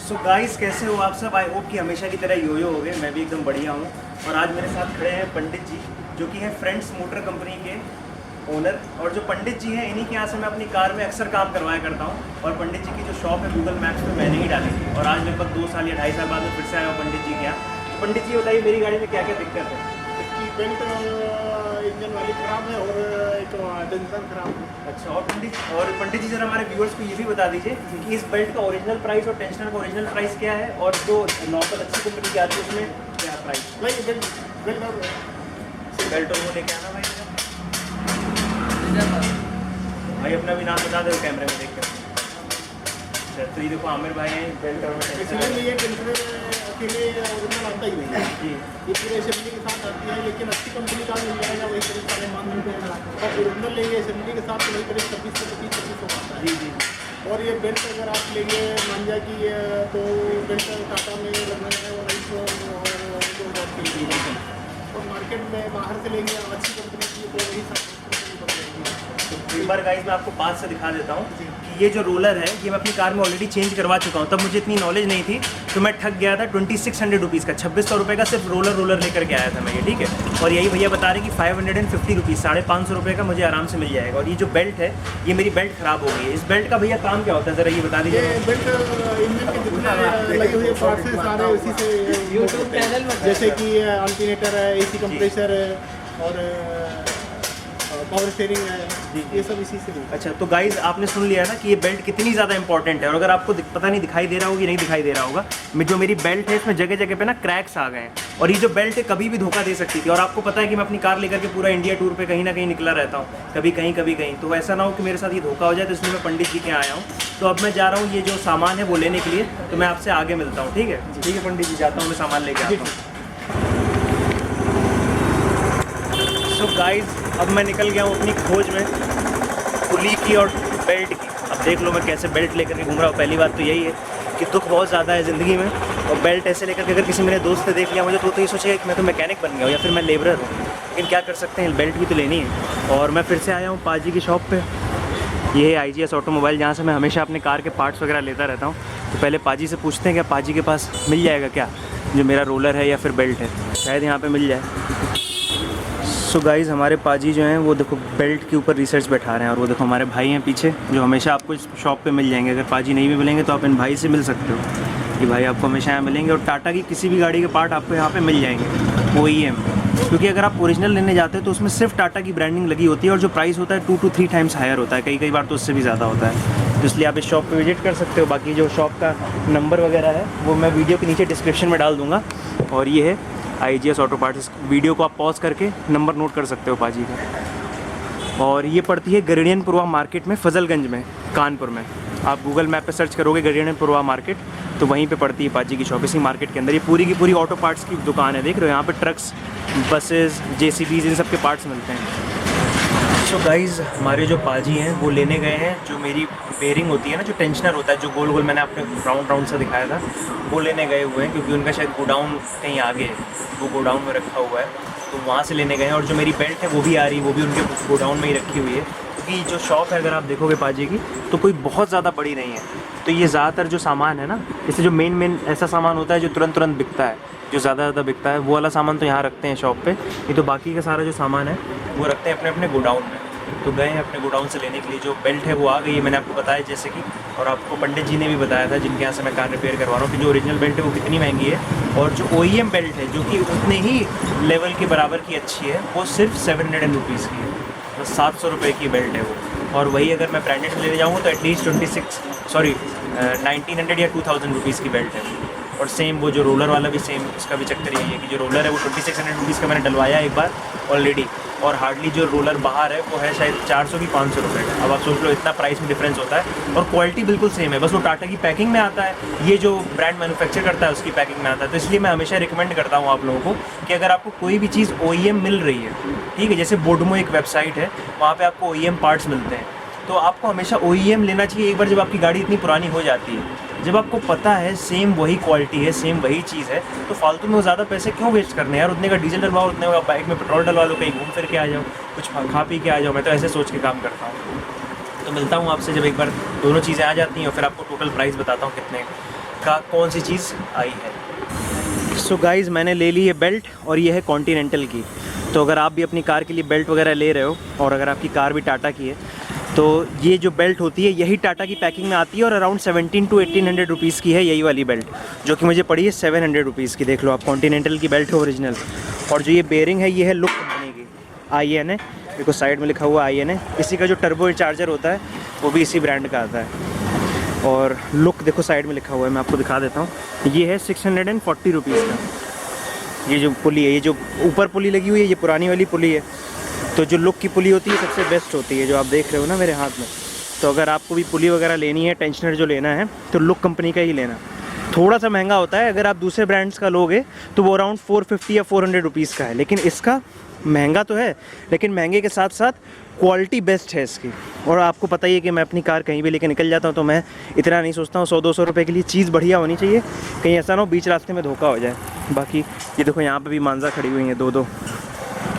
So guys, कैसे हो आप सब? आई होप कि हमेशा की तरह योयो हो गए। मैं भी एकदम बढ़िया हूँ। और आज मेरे साथ खड़े हैं पंडित जी, जो कि हैं फ्रेंड्स मोटर कंपनी के ओनर। और जो पंडित जी हैं, इन्हीं के यहाँ से मैं अपनी कार में अक्सर काम करवाया करता हूँ। और पंडित जी की जो शॉप है गूगल मैप्स पे मैंने ही डाली थी। और आज लगभग 2 साल या 2.5 साल बाद में फिर से आया हूँ पंडित जी के यहाँ। तो पंडित जी बताइए, मेरी गाड़ी में क्या क्या दिक्कत है? इसकी बेल्ट इंजन वाली खराब है और एक टेंशन खराब है। अच्छा, और पंडित जी जरा हमारे व्यूअर्स को ये भी बता दीजिए कि इस बेल्ट का ओरिजिनल प्राइस और टेंशनर का ओरिजिनल प्राइस क्या है, और जो नॉर्मल अच्छी कंपनी की आती है उसमें क्या प्राइस? भाई बेल्ट बेल्ट और वो लेके आना भाई अपना भी नाम बता दो कैमरे में देख कर। अच्छा, तो ये देखो आमिर भाई हैं, बेल्ट और इसलिए ये टेंशनर अकेले ओरिजिनल आता ही नहीं है जी। ये पूरे असेंबली के साथ आती है, लेकिन अच्छी कंपनी का मिल जाएगा वही करीब 3.5 मिनट में। और ओरिजिनल लेंगे असेंबली के साथ तो वही करीब 26 से 25 आता है। जी जी। और ये बेल्ट अगर आप लेंगे मान जाए कि तो बेल्ट टाटा में लगना है और 2,000 की। और मार्केट में बाहर से लेंगे अच्छी कंपनी की तो वही 7 तो एक बार गाइस मैं आपको पास से दिखा देता हूँ कि ये जो रोलर है ये मैं अपनी कार में ऑलरेडी चेंज करवा चुका हूँ। तब मुझे इतनी नॉलेज नहीं थी तो मैं ठग गया था 2600 रुपीज़ का, 2600 रुपये का सिर्फ रोलर लेकर के आया था मैं ये, ठीक है। और यही भैया बता रहे हैं कि 550 रुपीज़, 550 रुपये का मुझे आराम से मिल जाएगा। और ये जो बेल्ट है, ये मेरी बेल्ट ख़राब हो गई है। इस बेल्ट का भैया काम क्या होता है, ज़रा ये बता दीजिए। ये बेल्ट इंजन के जितने लगे हुए पार्ट्स हैं सारे उसी से यूट्यूब चैनल में, जैसे कि अल्टरनेटर है, एसी कंप्रेसर है और पावर स्टीयरिंग है, ये सब इसी से। अच्छा, तो गाइज आपने सुन लिया ना कि ये बेल्ट कितनी ज़्यादा इंपॉर्टेंट है। और अगर आपको पता नहीं दिखाई दे रहा होगा कि नहीं दिखाई दे रहा होगा, जो मेरी बेल्ट है इसमें जगह जगह पे ना क्रैक्स आ गए हैं। और ये जो बेल्ट है कभी भी धोखा दे सकती थी। और आपको पता है कि मैं अपनी कार लेकर के पूरा इंडिया टूर पे कहीं ना कहीं निकला रहता हूँ, कभी कहीं। तो ऐसा ना हो कि मेरे साथ ये धोखा हो जाए, तो इसलिए मैं पंडित जी के यहाँ आया हूँ। तो अब मैं जा रहा हूँ ये जो सामान है वो लेने के लिए। तो मैं आपसे आगे मिलता हूँ, ठीक है? ठीक है पंडित जी, जाता हूँ मैं सामान लेके आता हूँ। सो गाइज, अब मैं निकल गया हूँ अपनी खोज में पुली की और बेल्ट की। अब देख लो मैं कैसे बेल्ट लेकर के घूम रहा हूँ। पहली बात तो यही है कि दुख बहुत ज़्यादा है ज़िंदगी में। और बेल्ट ऐसे लेकर के अगर किसी मेरे दोस्त ने देख लिया मुझे तो ये सोचेगा कि मैं तो मैकेनिक बन गया हूँ या फिर मैं लेबरर हूँ। लेकिन क्या कर सकते हैं, बेल्ट भी तो लेनी है। और मैं फिर से आया हूँ पाजी की शॉप पर। ये है IGS ऑटोमोबाइल, जहाँ से मैं हमेशा अपने कार के पार्ट्स वगैरह लेता रहता हूँ। तो पहले पाजी से पूछते हैं क्या पाजी के पास मिल जाएगा क्या जो मेरा रोलर है या फिर बेल्ट है, शायद यहाँ पर मिल जाए। सो गाइज़, हमारे पाजी जो हैं वो देखो बेल्ट के ऊपर रिसर्च बैठा रहे हैं। और वो देखो हमारे भाई हैं पीछे, जो हमेशा आपको इस शॉप पे मिल जाएंगे। अगर पाजी नहीं भी मिलेंगे तो आप इन भाई से मिल सकते हो कि भाई आपको हमेशा यहाँ मिलेंगे। और टाटा की किसी भी गाड़ी के पार्ट आपको यहाँ पे मिल जाएंगे OEM। क्योंकि अगर आप ओरिजिनल लेने जाते हैं तो उसमें सिर्फ टाटा की ब्रांडिंग लगी होती है। और जो प्राइस होता है 2 to 3 टाइम्स हायर होता है, कई बार तो उससे भी ज़्यादा होता है। तो इसलिए आप इस शॉप पर विजिट कर सकते हो। बाकी जो शॉप का नंबर वगैरह है वो मैं वीडियो के नीचे डिस्क्रिप्शन में डाल दूँगा। और ये है IGS ऑटो पार्ट्स। वीडियो को आप पॉज करके नंबर नोट कर सकते हो पाजी का। और ये पड़ती है गरीडियनपुरवा मार्केट में, फजलगंज में, कानपुर में। आप गूगल मैप पे सर्च करोगे गरीडियनपुरवा मार्केट, तो वहीं पे पड़ती है पाजी की शॉप, इसी मार्केट के अंदर। ये पूरी की पूरी ऑटो पार्ट्स की दुकान है, देख रहे हो। यहाँ पे ट्रक्स, बसेस, JCBs, इन सब के पार्ट्स मिलते हैं। सो गाइज़, हमारे जो पाजी हैं वो लेने गए हैं जो मेरी बेयरिंग होती है ना, जो टेंशनर होता है, जो गोल गोल मैंने आपने राउंड सा दिखाया था, वो लेने गए हुए हैं। क्योंकि उनका शायद गोडाउन कहीं आगे है, वो गोडाउन में रखा हुआ है, तो वहाँ से लेने गए हैं। और जो मेरी बेल्ट है वो भी आ रही है, वो भी उनके गोडाउन में ही रखी हुई है। क्योंकि जो शॉप है अगर आप देखोगे पाजी की, तो कोई बहुत ज़्यादा बड़ी नहीं है। तो ये ज़्यादातर जो सामान है ना, इससे जो मेन ऐसा सामान होता है जो तुरंत बिकता है, जो ज़्यादा बिकता है, वो वाला सामान तो यहाँ रखते हैं शॉप पे। ये तो बाकी का सारा जो सामान है वो रखते हैं अपने गोडाउन में। तो गए हैं अपने गोडाउन से लेने के लिए। जो बेल्ट है वो आ गई है, मैंने आपको बताया जैसे कि। और आपको पंडित जी ने भी बताया था जिनके यहाँ से मैं कार रिपेयर करवा रहा हूँ कि जो ओरिजिनल बेल्ट है वो कितनी महंगी है। और जो OEM बेल्ट है जो कि उतने ही लेवल के बराबर की अच्छी है, वो सिर्फ 700 रुपीज़ की है, बस 700 रुपये की बेल्ट है वो। और वही अगर मैं ब्रांडेड में लेने जाऊँगा तो एटलीस्ट 1900 या 2000 रुपीज़ की बेल्ट है। और सेम वो जो रोलर वाला भी सेम, उसका भी चक्कर यही है कि जो रोलर है वो 2600 रुपीज़ का मैंने डलवाया एक बार ऑलरेडी। और हार्डली जो रोलर बाहर है वो है शायद 400 की 500 रुपये का। अब आप सोच लो इतना प्राइस में डिफरेंस होता है। और क्वालिटी बिल्कुल सेम है, बस वो टाटा की पैकिंग में आता है, ये जो ब्रांड मैन्युफैक्चर करता है उसकी पैकिंग में आता है। तो इसलिए मैं हमेशा रिकमेंड करता हूँ आप लोगों को कि अगर आपको कोई भी चीज़ OEM मिल रही है, ठीक है, जैसे बोडमो एक वेबसाइट है, वहाँ पर आपको OEM पार्ट्स मिलते हैं, तो आपको हमेशा OEM लेना चाहिए एक बार जब आपकी गाड़ी इतनी पुरानी हो जाती है। जब आपको पता है सेम वही क्वालिटी है, सेम वही चीज़ है, तो फालतू में वो ज़्यादा पैसे क्यों वेस्ट करने यार। उतने का डीजल डलवाओ, उतने का बाइक में पेट्रोल डलवा लो, कहीं घूम फिर के आ जाओ, कुछ खा पी के आ जाओ। मैं तो ऐसे सोच के काम करता हूँ। तो मिलता हूँ आपसे जब एक बार दोनों चीज़ें आ जाती हैं और फिर आपको टोटल प्राइस बताता हूँ कितने का कौन सी चीज़ आई है। सो गाइज़ मैंने ले ली है बेल्ट और ये है कॉन्टिनेंटल की। तो अगर आप भी अपनी कार के लिए बेल्ट वगैरह ले रहे हो और अगर आपकी कार भी टाटा की है तो ये जो बेल्ट होती है यही टाटा की पैकिंग में आती है और अराउंड 1700 to 1800 रुपीज़ की है यही वाली बेल्ट, जो कि मुझे पड़ी है 700 रुपीज़ की। देख लो आप, कॉन्टिनेंटल की बेल्ट है ओरिजिनल। और जो ये बेयरिंग है ये है लुक कंपनी की, IN है, देखो साइड में लिखा हुआ IN है। इसी का जो टर्बो चार्जर होता है वो भी इसी ब्रांड का आता है। और लुक देखो साइड में लिखा हुआ है, मैं आपको दिखा देता हूँ। ये है 640 रुपीज़ का। ये जो पुली है, ये जो ऊपर पुली लगी हुई है ये पुरानी वाली पुली है। तो जो लुक की पुली होती है सबसे बेस्ट होती है, जो आप देख रहे हो ना मेरे हाथ में। तो अगर आपको भी पुली वगैरह लेनी है, टेंशनर जो लेना है, तो लुक कंपनी का ही लेना। थोड़ा सा महंगा होता है, अगर आप दूसरे ब्रांड्स का लोगे तो वो अराउंड 450 या 400 रुपीज़ का है। लेकिन इसका महंगा तो है, लेकिन महंगे के साथ साथ क्वालिटी बेस्ट है इसकी। और आपको पता ही है कि मैं अपनी कार कहीं भी लेके निकल जाता हूँ तो मैं इतना नहीं सोचता हूँ, 100-200 रुपये के लिए चीज़ बढ़िया होनी चाहिए, कहीं ऐसा ना हो बीच रास्ते में धोखा हो जाए। बाकी ये देखो यहाँ पे भी मांजा खड़ी हुई हैं, दो,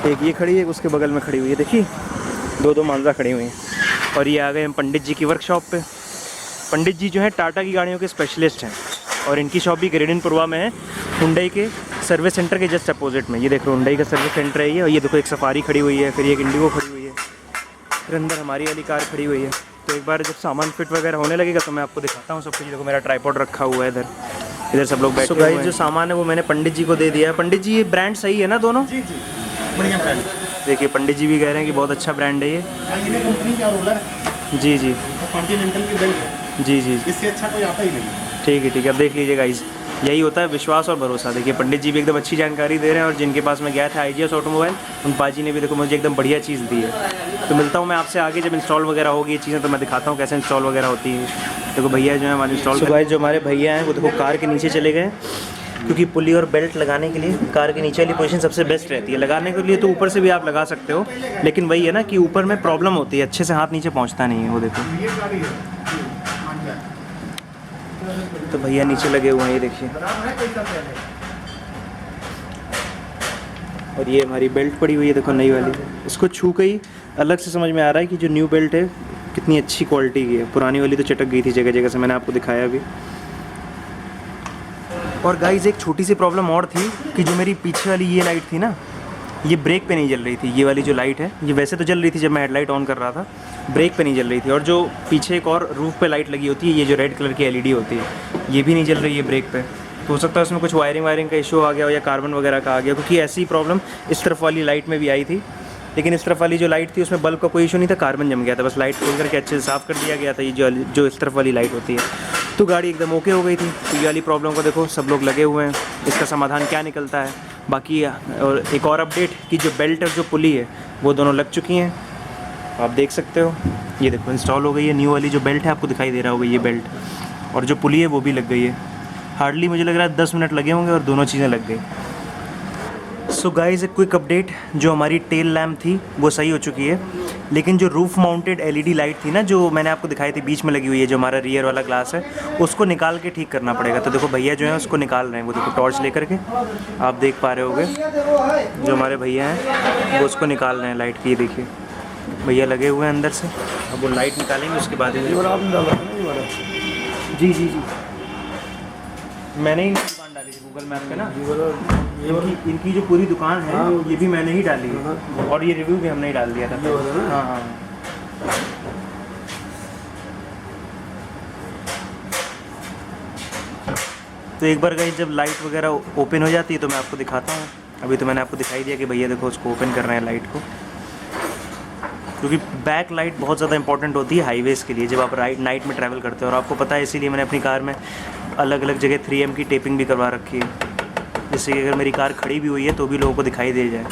एक ये खड़ी है, उसके बगल में खड़ी हुई है, देखिए दो मांजा खड़ी हुई हैं। और ये आ गए हम पंडित जी की वर्कशॉप पे। पंडित जी जो है टाटा की गाड़ियों के स्पेशलिस्ट हैं और इनकी शॉप भी गिरिडीनपुरवा में है, हुंडई के सर्विस सेंटर के जस्ट अपोजिट में। ये देखो हुंडई का सर्विस सेंटर है ये। और ये देखो एक सफारी खड़ी हुई है, फिर एक इंडिगो खड़ी हुई है, फिर अंदर हमारी वाली कार खड़ी हुई है। तो एक बार जब सामान फिट वगैरह होने लगेगा तो मैं आपको दिखाता हूँ सब कुछ। देखो मेरा ट्राइपॉड रखा हुआ है इधर सब लोग बैठे हुए हैं। जो सामान है वो मैंने पंडित जी को दे दिया है। पंडित जी ये ब्रांड सही है ना दोनों? जी जी, बढ़िया ब्रांड। देखिए पंडित जी भी कह रहे हैं कि बहुत अच्छा ब्रांड है ये। कंपनी का रोलर है। जी जी, कॉन्टिनेंटल की बेल्ट है। जी जी, इससे अच्छा कोई आता ही नहीं। ठीक है ठीक है, अब देख लीजिए गाइस, यही होता है विश्वास और भरोसा। देखिए पंडित जी भी एकदम अच्छी जानकारी दे रहे हैं और जिनके पास मैं गया था IGS ऑटोमोबाइल, उन पाजी ने भी देखो मुझे एकदम बढ़िया चीज़ दी है। तो मिलता हूँ मैं आपसे आगे जब इंस्टॉल वगैरह होगी ये चीज़ें, तो मैं दिखाता हूँ कैसे इंस्टॉल वगैरह होती है। देखो भैया जो है हमारे इंस्टॉल गाइस, जो हमारे भैया हैं वो देखो कार के नीचे चले गए, क्योंकि पुली और बेल्ट लगाने के लिए कार के नीचे वाली पोजीशन सबसे बेस्ट रहती है। लगाने के लिए तो ऊपर से भी आप लगा सकते हो, लेकिन वही है ना कि ऊपर में प्रॉब्लम होती है, अच्छे से हाथ नीचे पहुँचता नहीं है। वो देखो तो भैया नीचे लगे हुए हैं, ये देखिए। और ये हमारी बेल्ट पड़ी हुई है देखो नई वाली। इसको छू के ही अलग से समझ में आ रहा है कि जो न्यू बेल्ट है कितनी अच्छी क्वालिटी की है। पुरानी वाली तो चटक गई थी जगह जगह से, मैंने आपको दिखाया अभी। और गाइस एक छोटी सी प्रॉब्लम और थी कि जो मेरी पीछे वाली ये लाइट थी ना, ये ब्रेक पे नहीं जल रही थी। ये वाली जो लाइट है ये वैसे तो जल रही थी जब मैं हेडलाइट ऑन कर रहा था, ब्रेक पे नहीं जल रही थी। और जो पीछे एक और रूफ पे लाइट लगी होती है, ये जो रेड कलर की LED होती है, ये भी नहीं जल रही है ब्रेक पे। तो हो सकता है उसमें कुछ वायरिंग का इशू आ गया हो या कार्बन वगैरह का आ गया, क्योंकि ऐसी प्रॉब्लम इस तरफ वाली लाइट में भी आई थी। लेकिन इस तरफ वाली जो लाइट थी उसमें बल्ब का कोई इशू नहीं था, कार्बन जम गया था, बस लाइट खोल करके अच्छे से साफ़ कर दिया गया था। ये जो इस तरफ वाली लाइट होती है, तो गाड़ी एकदम ओके हो गई थी। तो ये वाली प्रॉब्लम को देखो सब लोग लगे हुए हैं, इसका समाधान क्या निकलता है। बाकी और एक और अपडेट कि जो बेल्ट और जो पुली है वो दोनों लग चुकी हैं, आप देख सकते हो। ये देखो इंस्टॉल हो गई है न्यू वाली जो बेल्ट है, आपको दिखाई दे रहा होगा ये बेल्ट, और जो पुली है वो भी लग गई है। हार्डली मुझे लग रहा है 10 मिनट लगे होंगे और दोनों चीज़ें लग गई। सो गाइस एक क्विक अपडेट, जो हमारी टेल लैम्प थी वो सही हो चुकी है, लेकिन जो रूफ माउंटेड LED लाइट थी ना, जो मैंने आपको दिखाई थी बीच में लगी हुई है, जो हमारा रियर वाला ग्लास है, उसको निकाल के ठीक करना पड़ेगा। तो देखो भैया जो है उसको निकाल रहे हैं, वो देखो टॉर्च लेकर के, आप देख पा रहे होगे जो हमारे भैया हैं वो उसको निकाल रहे हैं लाइट की। ये देखिए भैया लगे हुए हैं अंदर से, अब वो लाइट निकालेंगे उसके बाद। जी जी जी, मैंने ही दुकान डाली थी गूगल मैप पे ना, इनकी जो पूरी दुकान है ये भी मैंने ही डाली है, और ये रिव्यू भी हमने ही डाल दिया था। हाँ हाँ, तो एक बार गई जब लाइट वगैरह ओपन हो जाती है तो मैं आपको दिखाता हूँ। अभी तो मैंने आपको दिखाई दिया कि भैया देखो उसको ओपन कर रहे हैं लाइट को, क्योंकि बैक लाइट बहुत ज़्यादा इंपॉर्टेंट होती है हाईवेज़ के लिए जब आप नाइट में ट्रैवल करते हो। और आपको पता है इसीलिए मैंने अपनी कार में अलग अलग जगह 3M की टेपिंग भी करवा रखी है, जिससे कि अगर मेरी कार खड़ी भी हुई है तो भी लोगों को दिखाई दे जाए।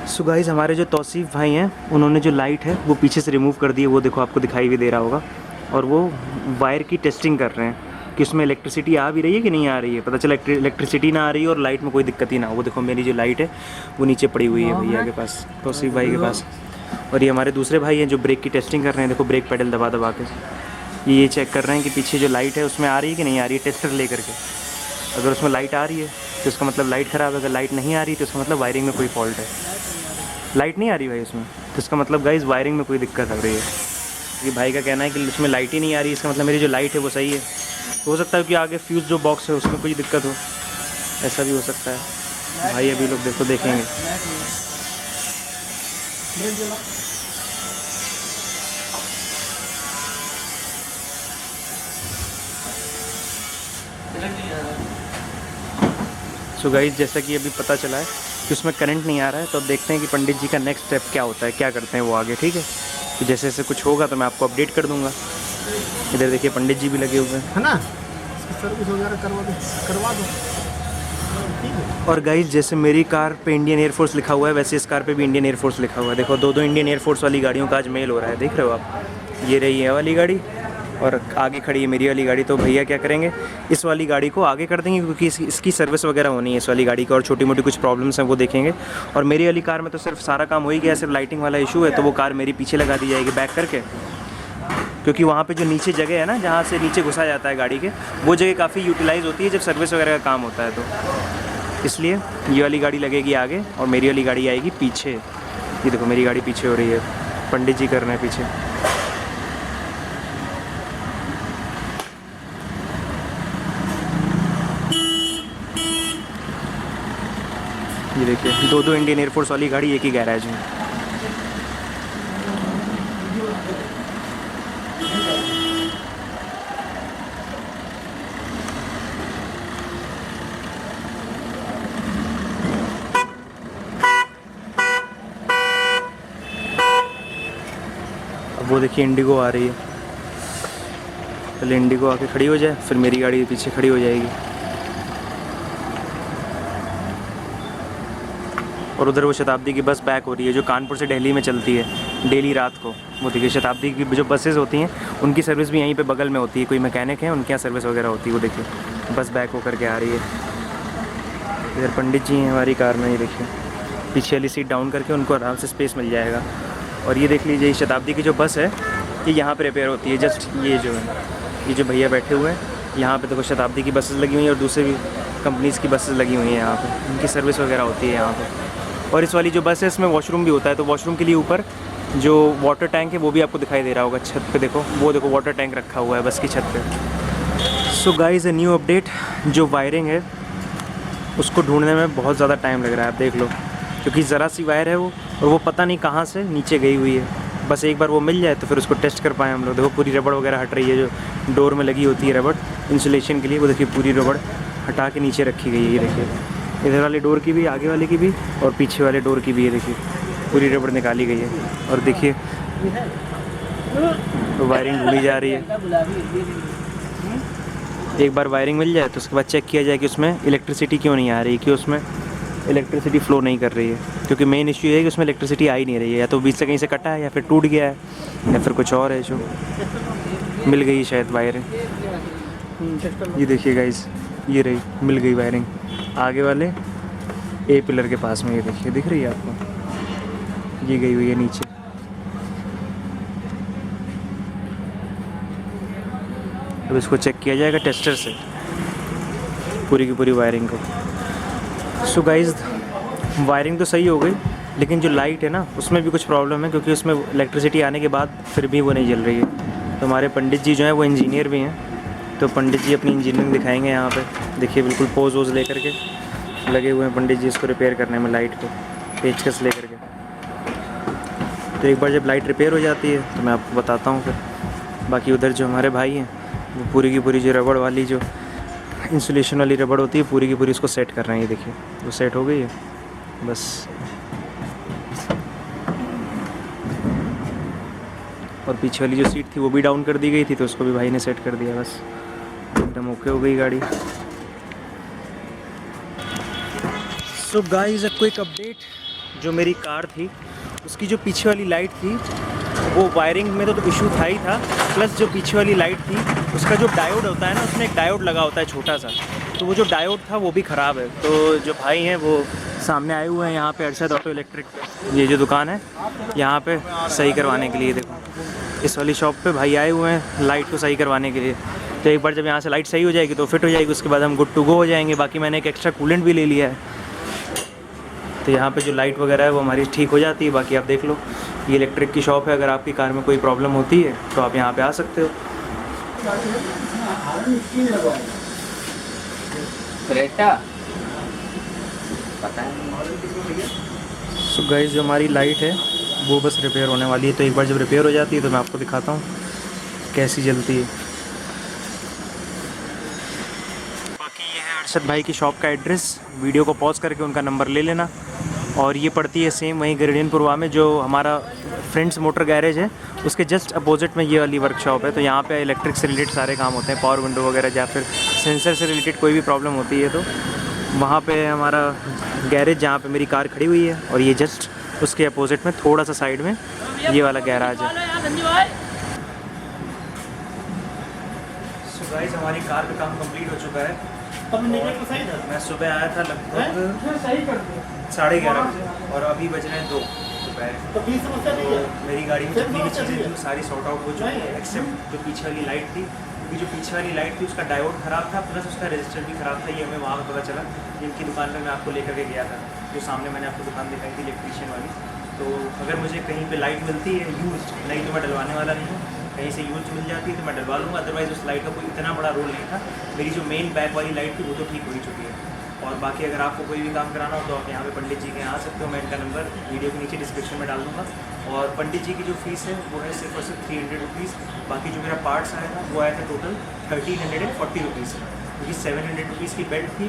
सो गाइस हमारे जो तौसीफ़ भाई हैं उन्होंने जो लाइट है वो पीछे से रिमूव कर दी है, वो देखो आपको दिखाई भी दे रहा होगा। और वो वायर की टेस्टिंग कर रहे हैं कि उसमें इलेक्ट्रिसिटी आ भी रही है कि नहीं आ रही है। पता चला इलेक्ट्रिसिटी ना आ रही है और लाइट में कोई दिक्कत ही ना हो। वो देखो मेरी जो लाइट है वो नीचे पड़ी हुई है भैया के पास, तौसीफ़ भाई के पास। और ये हमारे दूसरे भाई हैं जो ब्रेक की टेस्टिंग कर रहे हैं, देखो ब्रेक पेडल दबा दबा के ये चेक कर रहे हैं कि पीछे जो लाइट है उसमें आ रही है कि नहीं आ रही है, टेस्टर ले करके। अगर उसमें लाइट आ रही है तो इसका मतलब लाइट ख़राब है, अगर लाइट नहीं आ रही तो इसका मतलब वायरिंग में कोई फॉल्ट है। लाइट नहीं आ रही भाई उसमें तो इसका मतलब गाइस वायरिंग में कोई दिक्कत आ रही है। ये भाई का कहना है कि उसमें लाइट ही नहीं आ रही, इसका मतलब मेरी जो लाइट है वो सही है। हो सकता है कि आगे फ्यूज़ जो बॉक्स है उसमें कोई दिक्कत हो, ऐसा भी हो सकता है। भाई अभी लोग देखो देखेंगे। सो गाइस, जैसा कि अभी पता चला है कि उसमें करंट नहीं आ रहा है, तो अब देखते हैं कि पंडित जी का नेक्स्ट स्टेप क्या होता है, क्या करते हैं वो आगे। ठीक है, तो जैसे जैसे कुछ होगा तो मैं आपको अपडेट कर दूंगा। इधर देखिए पंडित जी भी लगे हुए हैं, है ना, सर्विस वगैरह करवा दो। और गाइस जैसे मेरी कार पे इंडियन एयरफोर्स लिखा हुआ है, वैसे इस कार पे भी इंडियन एयरफोर्स लिखा हुआ है। देखो दो इंडियन एयरफोर्स वाली गाड़ियों का आज मेल हो रहा है, देख रहे हो आप। ये रही है वाली गाड़ी और आगे खड़ी है मेरी वाली गाड़ी। तो भैया क्या करेंगे, इस वाली गाड़ी को आगे कर देंगे क्योंकि इसकी सर्विस वगैरह होनी है इस वाली गाड़ी का, और छोटी मोटी कुछ प्रॉब्लम्स हैं वो देखेंगे। और मेरी वाली कार में तो सिर्फ सारा काम हो ही गया, सिर्फ लाइटिंग वाला इशू है, तो वो कार मेरी पीछे लगा दी जाएगी बैक करके, क्योंकि वहाँ पे जो नीचे जगह है ना, जहाँ से नीचे घुसा जाता है गाड़ी के, वो जगह काफ़ी यूटिलाइज़ होती है जब सर्विस वगैरह का काम होता है। तो इसलिए ये वाली गाड़ी लगेगी आगे और मेरी वाली गाड़ी आएगी पीछे। ये देखो मेरी गाड़ी पीछे हो रही है, पंडित जी कर रहे हैं पीछे। ये देखिए दो इंडियन एयरफोर्स वाली गाड़ी एक ही गैराज में। अब वो देखिए इंडिगो आ रही है, पहले इंडिगो आके खड़ी हो जाए, फिर मेरी गाड़ी पीछे खड़ी हो जाएगी। और उधर वो शताब्दी की बस बैक हो रही है जो कानपुर से दिल्ली में चलती है डेली रात को। वो देखिए शताब्दी की जो बसेज़ होती हैं उनकी सर्विस भी यहीं पे बगल में होती है, कोई मैकेनिक है उनके यहाँ सर्विस वगैरह होती है। वो देखिए बस बैक होकर के आ रही है। इधर पंडित जी हैं हमारी कार में, ये देखिए पीछे वाली सीट डाउन करके उनको आराम से स्पेस मिल जाएगा। और ये देख लीजिए शताब्दी की जो बस है ये यहाँ पर रिपेयर होती है। जस्ट ये जो है, ये जो भैया बैठे हुए हैं यहाँ पे देखो शताब्दी की बसेस लगी हुई हैं और दूसरे भी कंपनीज़ की बसेस लगी हुई हैं यहाँ पे, उनकी सर्विस वगैरह होती है यहाँ पे। और इस वाली जो बस है इसमें वॉशरूम भी होता है, तो वॉशरूम के लिए ऊपर जो वाटर टैंक है वो भी आपको दिखाई दे रहा होगा छत पे। देखो वो देखो वाटर टैंक रखा हुआ है बस की छत पे। So guys, a new update, जो वायरिंग है उसको ढूंढने में बहुत ज़्यादा टाइम लग रहा है, आप देख लो, क्योंकि ज़रा सी वायर है वो, और वो पता नहीं कहाँ से नीचे गई हुई है। बस एक बार वो मिल जाए तो फिर उसको टेस्ट कर पाएँ हम लोग। देखो पूरी रबड़ वगैरह हट रही है, जो डोर में लगी होती है रबड़ इंसुलेशन के लिए, वो देखिए पूरी रबड़ हटा के नीचे रखी गई है। ये देखिए इधर वाले डोर की भी, आगे वाले की भी, और पीछे वाले डोर की भी, ये देखिए पूरी रबड़ निकाली गई है। और देखिए तो वायरिंग ढूंढी जा रही है। एक बार वायरिंग मिल जाए तो उसके बाद चेक किया जाए कि उसमें इलेक्ट्रिसिटी क्यों नहीं आ रही, कि उसमें इलेक्ट्रिसिटी फ़्लो नहीं कर रही है। क्योंकि मेन इश्यू है कि उसमें इलेक्ट्रिसिटी आ ही नहीं रही है, या तो बीच से कहीं से कटा है, या फिर टूट गया है, या फिर कुछ और है जो मिल गई शायद वायरिंग। ये देखिए गाइस, ये रही, मिल गई वायरिंग आगे वाले ए पिलर के पास में। ये देखिए दिख रही है आपको, ये गई हुई है नीचे। अब इसको चेक किया जाएगा टेस्टर से पूरी की पूरी वायरिंग को। सो गाइस, वायरिंग तो सही हो गई, लेकिन जो लाइट है ना उसमें भी कुछ प्रॉब्लम है, क्योंकि उसमें इलेक्ट्रिसिटी आने के बाद फिर भी वो नहीं जल रही है। तो हमारे पंडित जी जो हैं वो इंजीनियर भी हैं, तो पंडित जी अपनी इंजीनियरिंग दिखाएंगे यहाँ पे। देखिए बिल्कुल पोज वोज लेकर के लगे हुए हैं पंडित जी इसको रिपेयर करने में, लाइट को पेचकस लेकर के। तो एक बार जब लाइट रिपेयर हो जाती है तो मैं आपको बताता हूँ फिर। बाकी उधर जो हमारे भाई हैं वो पूरी की पूरी जो रबड़ वाली, जो इंसुलेशन वाली रबड़ होती है, पूरी की पूरी उसको सेट कर रहे हैं। ये देखिए वो सेट हो गई है बस। और पीछे वाली जो सीट थी वो भी डाउन कर दी गई थी, तो उसको भी भाई ने सेट कर दिया बस, एकदम ओके हो गई गाड़ी। So guys, a quick update, जो मेरी कार थी उसकी जो पीछे वाली लाइट थी वो वायरिंग में तो इशू था ही था, प्लस जो पीछे वाली लाइट थी उसका जो डायोड होता है ना, उसमें एक डायोड लगा होता है छोटा सा, तो वो जो डायोड था वो भी ख़राब है। तो जो भाई हैं वो सामने आए हुए हैं यहाँ पे अरशद ऑटो इलेक्ट्रिक, ये जो दुकान है यहाँ पे सही करवाने के लिए। देखो इस वाली शॉप पे भाई आए हुए हैं लाइट को सही करवाने के लिए। तो एक बार जब यहाँ से लाइट सही हो जाएगी तो फिट हो जाएगी, उसके बाद हम गुड टू गो हो जाएंगे। बाकी मैंने एक एक्स्ट्रा कूलेंट भी ले लिया है, तो यहाँ पे जो लाइट वगैरह है वो हमारी ठीक हो जाती है। बाकी आप देख लो, ये इलेक्ट्रिक की शॉप है, अगर आपकी कार में कोई प्रॉब्लम होती है तो आप यहाँ पे आ सकते हो। क्रेटा पता है। सो गाइस जो हमारी लाइट है वो बस रिपेयर होने वाली है, तो एक बार जब रिपेयर हो जाती है तो मैं आपको दिखाता हूँ कैसी जलती है। बाकी ये है अरशद भाई की शॉप का एड्रेस, वीडियो को पॉज करके उनका नंबर ले लेना। और ये पड़ती है सेम वहीं गरीडियनपुरवा में, जो हमारा फ्रेंड्स मोटर गैरेज है उसके जस्ट अपोजिट में ये वाली वर्कशॉप है। तो यहाँ पे इलेक्ट्रिक से रिलेटेड सारे काम होते हैं, पावर विंडो वगैरह या फिर सेंसर से रिलेटेड कोई भी प्रॉब्लम होती है तो वहाँ पे हमारा गैरेज जहाँ पे मेरी कार खड़ी हुई है, और ये जस्ट उसके अपोजिट में थोड़ा सा साइड में ये वाला गैराज है। सो गाइस हमारी कार का काम कंप्लीट हो चुका है। मैं सुबह आया था लगभग 11:30 बजे और अभी बज रहे हैं 2 दोपहर। तो मेरी गाड़ी में जितनी भी चीज़ें थी सारी सॉर्ट आउट हो चुकी है, एक्सेप्ट जो पीछे वाली लाइट थी, क्योंकि जो पीछे वाली लाइट थी उसका डायोड ख़राब था प्लस उसका रजिस्टर भी ख़राब था। ये हमें वहाँ पर पता चला जिनकी दुकान पर मैं आपको लेकर के गया था, जो सामने मैंने आपको दुकान दिखाई थी इलेक्ट्रीशियन वाली। तो अगर मुझे कहीं पे लाइट मिलती है यूज, नहीं तो मैं डलवाने वाला नहीं हूँ, कहीं से यूज मिल जाती है तो मैं डलवा लूँगा। अदरवाइज़ उस लाइट का कोई इतना बड़ा रोल नहीं था। मेरी जो मेन बैक वाली लाइट थी वो तो ठीक हो ही चुकी है। और बाकी अगर आपको कोई भी काम कराना हो तो आप यहाँ पे पंडित जी के यहाँ आ सकते हो। मैं इनका नंबर वीडियो के नीचे डिस्क्रिप्शन में डाल दूँगा। और पंडित जी की जो फीस है वो है सिर्फ और सिर्फ 300 रुपीज़। बाकी जो मेरा पार्ट्स आया था वो आया था टोटल 1340 रुपीज़, क्योंकि 700 रुपीज़ की बेल्ट थी,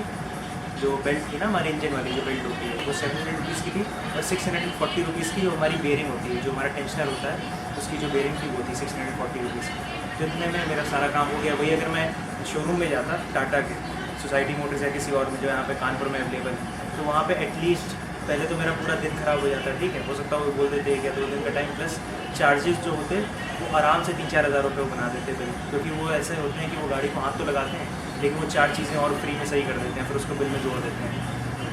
जो बेल्ट थी ना हमारी इंजन वाली जो बेल्ट होती है वो 700 रुपीज़ की थी, और 640 रुपीज़ की जो हमारी बेयरिंग होती है, जो हमारा टेंशनर होता है उसकी जो बेयरिंग थी वो थी 640 रुपीज़ की। तो इतने में मेरा सारा काम हो गया। वही अगर मैं शोरूम में जाता टाटा के सोसाइटी मोटर्स या किसी और में जो यहाँ पे कानपुर में अवेलेबल है, तो वहाँ पे एटलीस्ट पहले तो मेरा पूरा दिन ख़राब हो जाता है, ठीक है, हो सकता है वो बोल देते 1 या 2 दिन का टाइम, प्लस चार्जेस जो होते वो आराम से 3-4 हज़ार रुपये बना देते बिल, क्योंकि वो ऐसे होते हैं कि वो गाड़ी को हाथ तो लगाते हैं लेकिन वो 4 चीज़ें और फ्री में सही कर देते हैं, फिर उसको बिल में जोड़ देते हैं।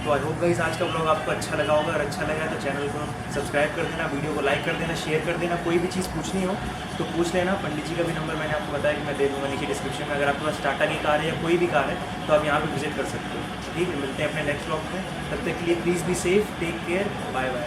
तो आई होप गाइस आज का ब्लॉग आपको अच्छा लगा होगा। अगर अच्छा लगा तो चैनल को सब्सक्राइब कर देना, वीडियो को लाइक कर देना, शेयर कर देना। कोई भी चीज़ पूछनी हो तो पूछ लेना। पंडित जी का भी नंबर मैंने आपको बताया कि मैं दे दूँगा नीचे डिस्क्रिप्शन में। अगर आपके पास टाटा की कार है या कोई भी कार है तो आप यहाँ पर विजिट कर सकते हो। ठीक है, मिलते हैं अपने नेक्स्ट ब्लॉग में। तब तक के लिए please be safe, take care, bye bye.